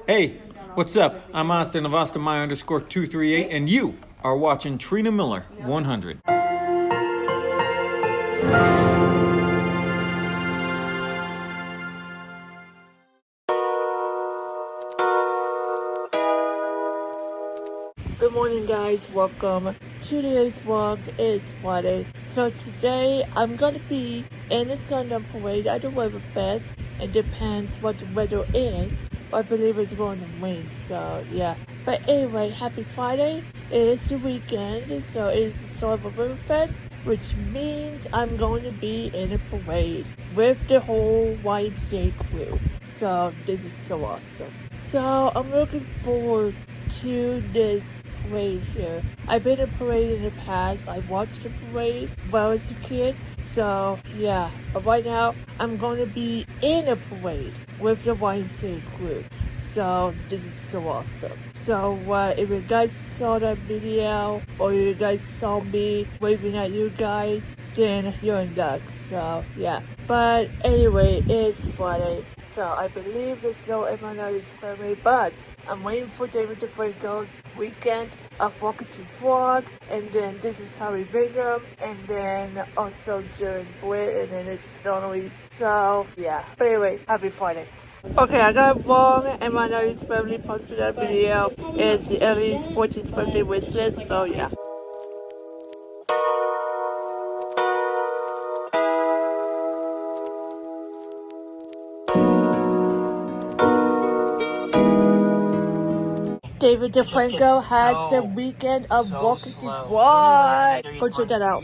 Hey, what's up? I'm Austin of Austin My _ 238, and you are watching Trina Miller 100. Good morning, guys. Welcome to today's vlog. It's Friday. So today I'm gonna be in the Sundown parade at the Riverfest. It depends what the weather is. I believe it's going to rain, so yeah. But anyway, happy Friday. It is the weekend, so it is the start of Riverfest, which means I'm going to be in a parade with the whole YMCA crew. So this is so awesome. So I'm looking forward to this parade here. I've been in a parade in the past. I watched the parade when I was a kid. So yeah, but right now I'm going to be in a parade with the YMCA crew. So this is so awesome. So if you guys saw that video or you guys saw me waving at you guys, then you're in luck. So yeah. But anyway, it's Friday. So I believe there's no Emmanuel's family, but I'm waiting for David DeFranco's weekend of Walking to Vlog, and then this is Harry Bingham, and then also Jared Britt, and then it's Donnelly's. So yeah. But anyway, happy Friday. Okay, I got it wrong. Emmanuel's family posted that video. It's the Ellie's 14th birthday wish list. So yeah. David DeFranco has the weekend of Walking to Vlog. Go check that out.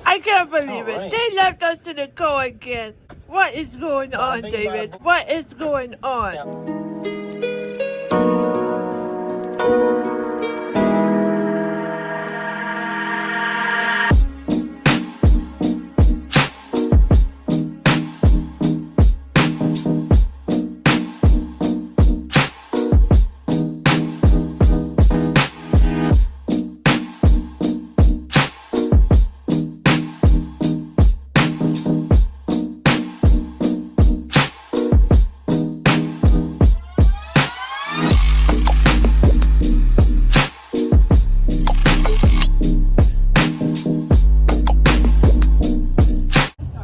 I can't believe it. They left us in the car again. What is going on, David? What is going on?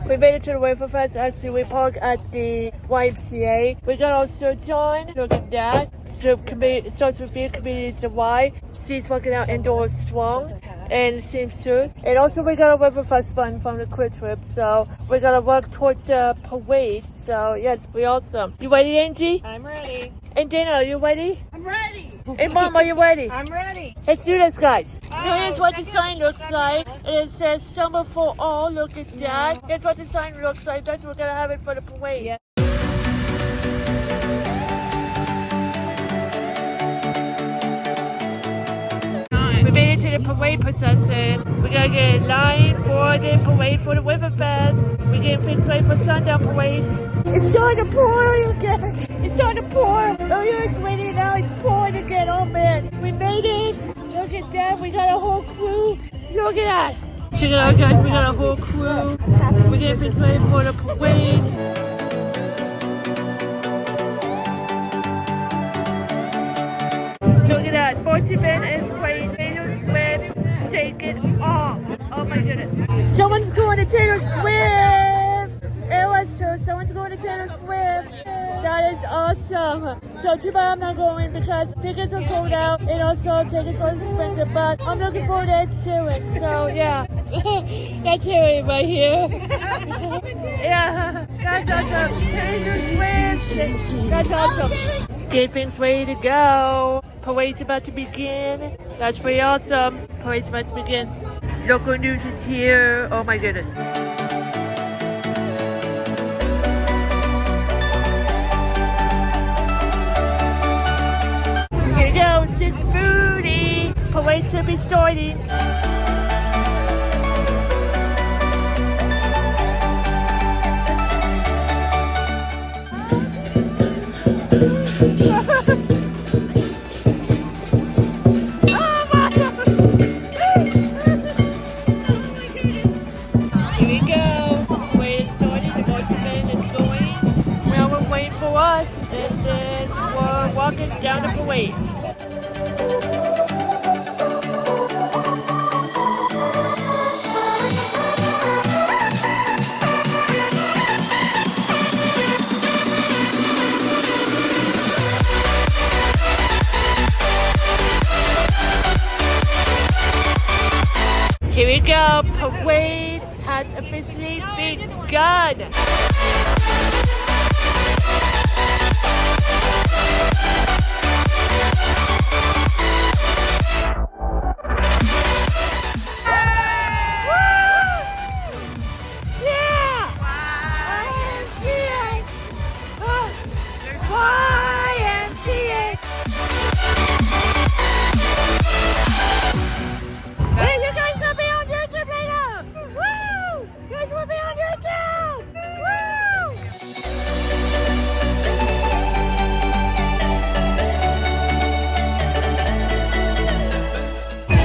We made it to the Riverfest. Actually, we parked at the YMCA. We got our shirts on. Look at that. It starts with the community is the Y. She's working out indoors strong and seems to. And also, we got a Riverfest fun from the quick trip. So we're gonna work towards the parade. So yeah, it's pretty awesome. You ready, Angie? I'm ready. And Dana, are you ready? I'm ready. And Mom, are you ready? I'm ready. Let's do this, guys. So here's what the sign looks like. And it says Summer for All. Look at that. Here's what the sign looks like. That's what we're going to have it for the parade. Yeah. We made it to the parade procession. We got to get in line for the parade for the Riverfest. We're getting fixed ready for Sundown parade. It's starting to pour again. It's starting to pour. Oh, yeah, it's raining now. It's pouring again. Oh, man. We made it. Look at that. We got a whole crew. Look at that. Check it out, guys. We got a whole crew. We're getting fixed ready for the parade. Look at that. 40 men is playing Taylor Swift. Shake it off. Oh, my goodness. Someone's going to Taylor Swift. It was true. Someone's going to Taylor Swift. That is awesome. So too bad I'm not going because tickets are sold out and also tickets are expensive. But I'm looking forward to Ed Sheeran. So yeah, that's Harry right here. Yeah, that's awesome. Taylor Swift. That's awesome. Get things ready to go. Parade's about to begin. That's pretty awesome. Parade's about to begin. Local news is here. Oh my goodness. It's foodie. Parade should be starting. Oh my God. Here we go. Parade is starting. The marching band is going. Now we're waiting for us, and then we're walking walking down the parade. Here we go. Parade has officially begun.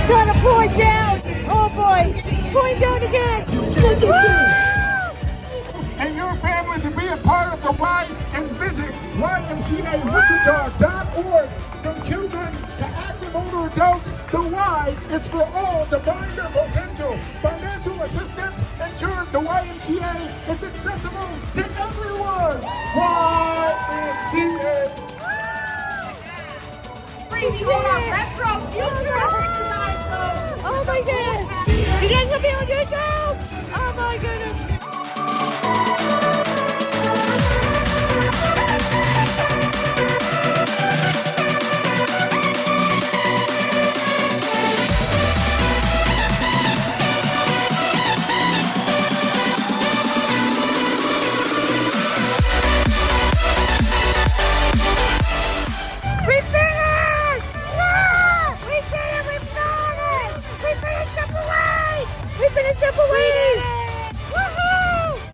Trying to pour it down. Oh boy, pouring down again. And your family to be a part of the Y and visit YMCAWichita.org. From children to active older adults, the Y is for all to find their potential. Financial assistance ensures the YMCA is accessible to everyone. YMCA. Retro futuristic design code. Oh my goodness. You guys will be on YouTube? Oh my goodness.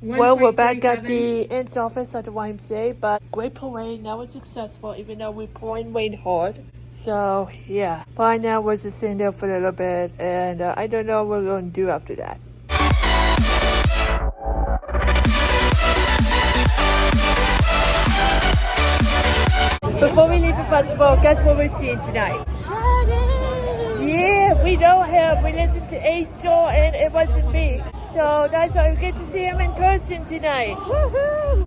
Well, we're back at the ends office at the YMCA, but great parade. That was successful, even though we pouring rain hard. So, yeah. By now, we're just sitting there for a little bit, and I don't know what we're going to do after that. Before we leave the festival, guess what we're seeing tonight? Shaggy! Yeah, we know him. We listened to Angel, and it wasn't me. So that's why we get to see him in person tonight. Woohoo!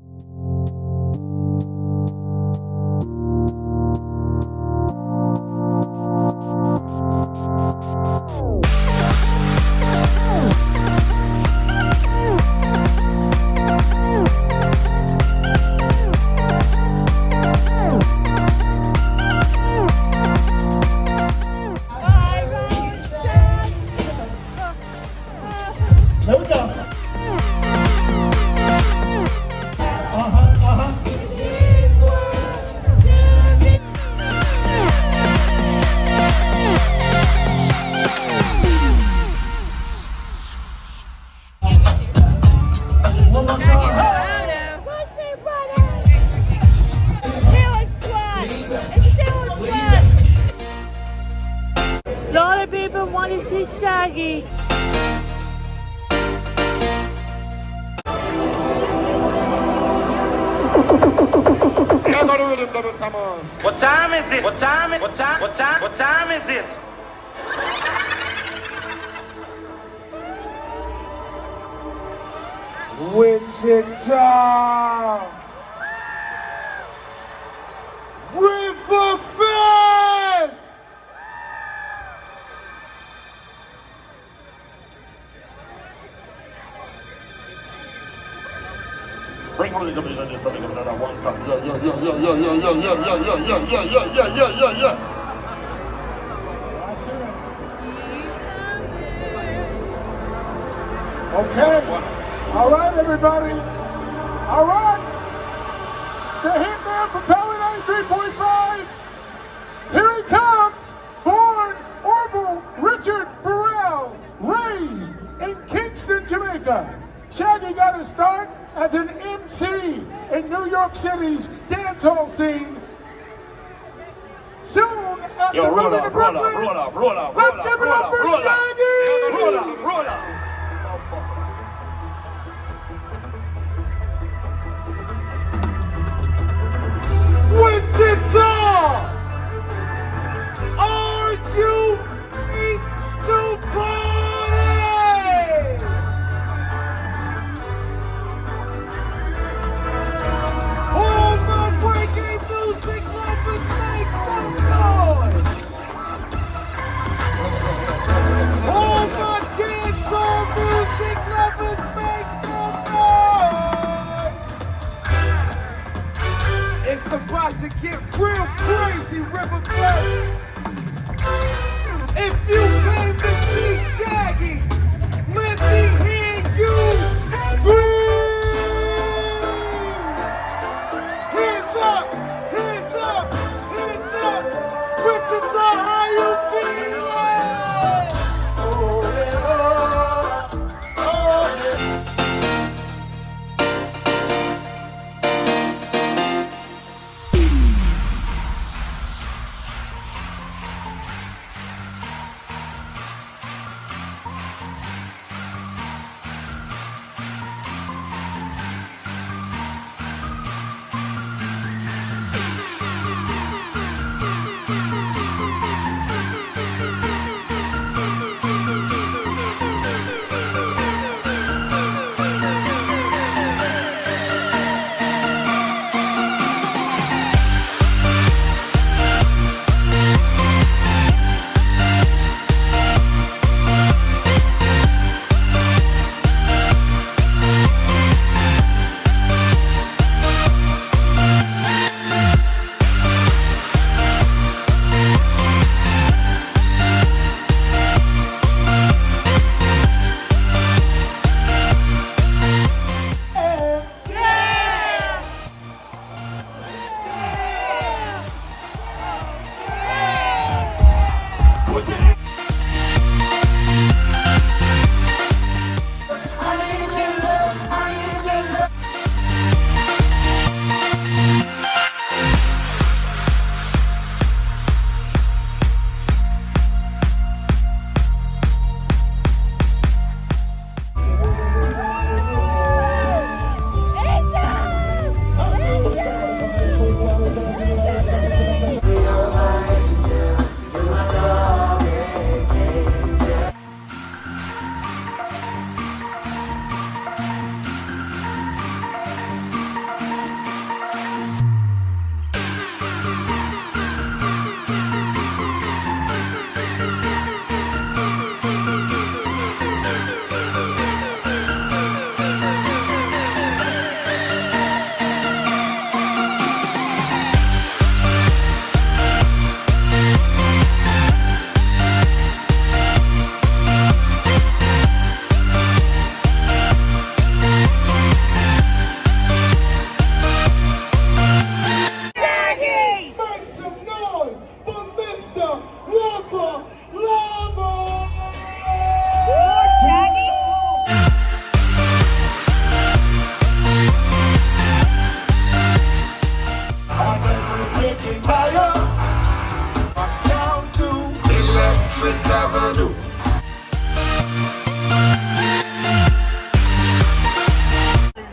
There we go. A lot of people want to see Shaggy. What time is it? What time is it? Wichita Riverfest! Bring on the community, something another one time. Yeah. Okay. All right, everybody. All right. The Hitman from Power 93.5. Here he comes. Born Orville Richard Burrell. Raised in Kingston, Jamaica. Shaggy got his start as an MC in New York City's dancehall scene. Soon after moving to Brooklyn, let's give it up for Shaggy! Roll up. Wichita! real crazy Riverfest. If you came to see Shaggy, let me hear you scream! Hands up, hands up, hands up. Wichita, how you feeling? Oh, yeah, oh, yeah.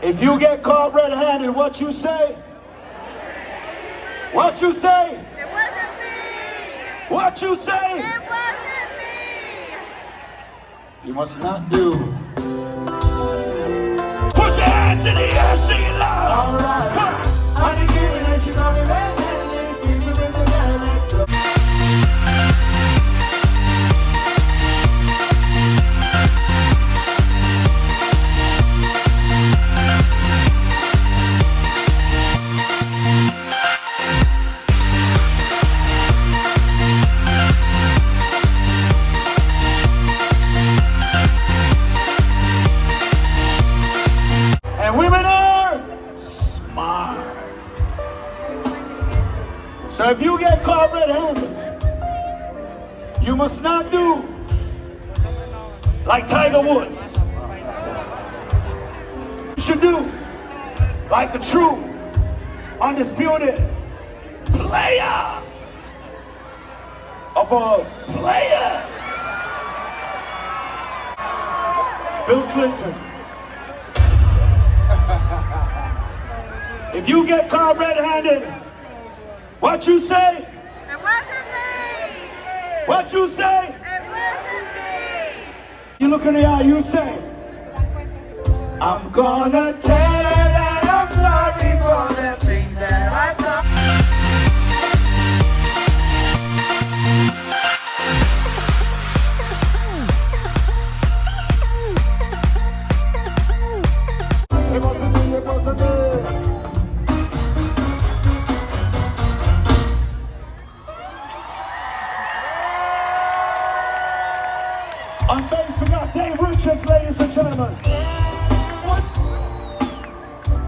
If you get caught red-handed, what you say? What you say? It wasn't me. What you say? It wasn't me. You must not do. Put your hands in the air, sing it loud. All right. I didn't give it, and she called me red-handed. Give me the next door. And women are smart. So if you get caught red-handed, you must not do like Tiger Woods. You should do like the true, undisputed player of all players, Bill Clinton. If you get caught red-handed, what you say? It wasn't me. What you say? It wasn't me. You look in the eye, you say, I'm gonna tell that I'm sorry for the things that I've done. It wasn't me, it wasn't me. Congratulations, ladies and gentlemen.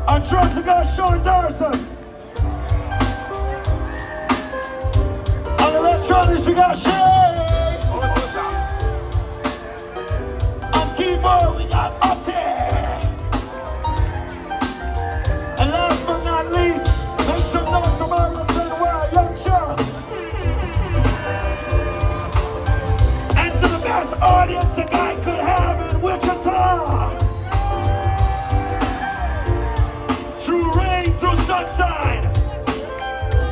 On drums, we got Sean Darson. On electronics, we got Shay. On keyboard, we got Ate. And last but not least, make some noise from our listening world, Young Chucks. And to the best audience a guy could have in Wichita. Through rain, through sunshine.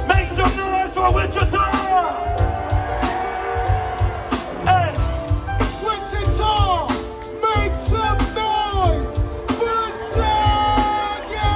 Make some noise for Wichita. Hey, Wichita, make some noise for Shaggy.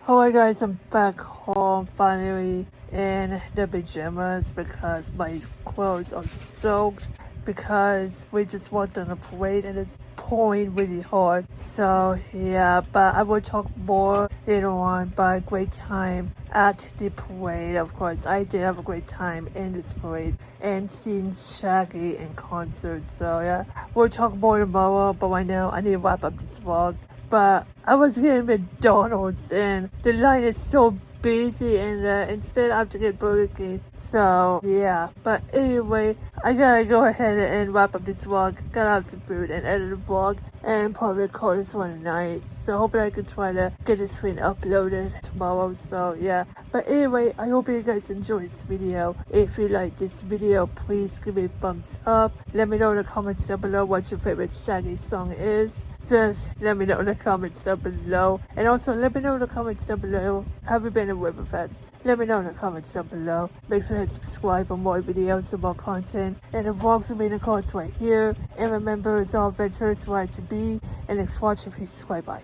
Alright guys, I'm back home finally in the pajamas because my clothes are soaked because we just walked on a parade and it's pouring really hard. So yeah, but I will talk more later on about a great time at the parade. Of course, I did have a great time in this parade and seeing Shaggy in concert. So yeah, we'll talk more tomorrow, but right now I need to wrap up this vlog. But I was getting McDonald's and the line is so busy and instead I have to get Burger King. So yeah, but anyway, I gotta go ahead and wrap up this vlog. Gotta have some food and edit the vlog and probably record this one tonight. So hopefully I can try to get this thing uploaded tomorrow. So yeah, but anyway, I hope you guys enjoy this video. If you like this video, please give me a thumbs up. Let me know in the comments down below what your favorite Shaggy song is. Just let me know in the comments down below. And also let me know in the comments down below, have you been to Riverfest? Let me know in the comments down below. Make sure to hit subscribe for more videos and more content. And the vlogs will be in the cards right here. And remember, it's all adventures right to be. And next watch, please subscribe. Bye.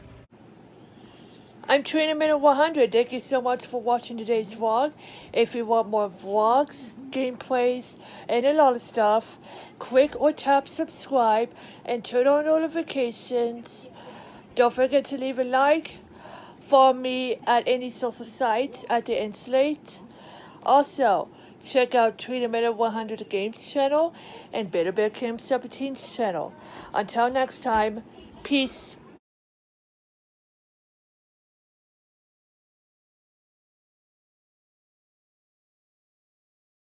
I'm Trina Minute 100. Thank you so much for watching today's vlog. If you want more vlogs, gameplays, and a lot of stuff, click or tap subscribe and turn on notifications. Don't forget to leave a like. Follow me at any social sites at the Insulate. Also, check out Trina Minute 100 Games channel and Better Bear Kim 17's channel. Until next time, peace.